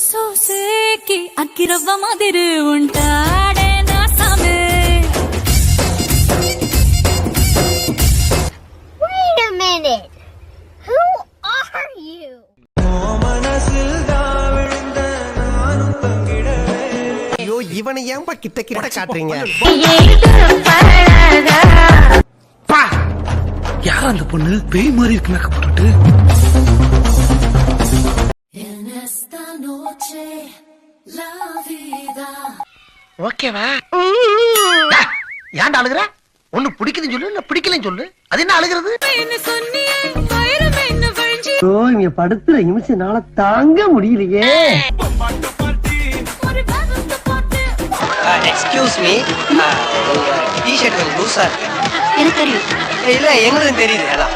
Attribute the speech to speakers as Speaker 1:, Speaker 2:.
Speaker 1: సోసేకి అక్కిరవ్వ మాదిరి ఉంటాడే నా సామే.
Speaker 2: Wait a minute. Who are you?
Speaker 3: ஐயோ இவனை ஏன்பா கிட்ட கிட்ட காட்டுறீங்க?
Speaker 4: யார் அந்த பொண்ணு பேய் மாதிரி இருக்கு மேக்கப் போட்டுட்டு?
Speaker 5: ஓகேவா? ஏன்டா அழுகுற? ஒண்ணு பிடிக்குதுன்னு சொல்லு, இல்ல பிடிக்கலன்னு சொல்லு. அது என்ன அழுகிறது?
Speaker 6: இங்க படுத்துற நிமிஷம்னால தாங்க முடியலையே.
Speaker 3: எக்ஸ்கியூஸ் மீ, டி-ஷர்ட் கொஞ்சம் லூசா இருக்கு.
Speaker 1: எனக்கு தெரியும்.
Speaker 3: இல்ல எங்களுக்கு தெரியுது அதான்.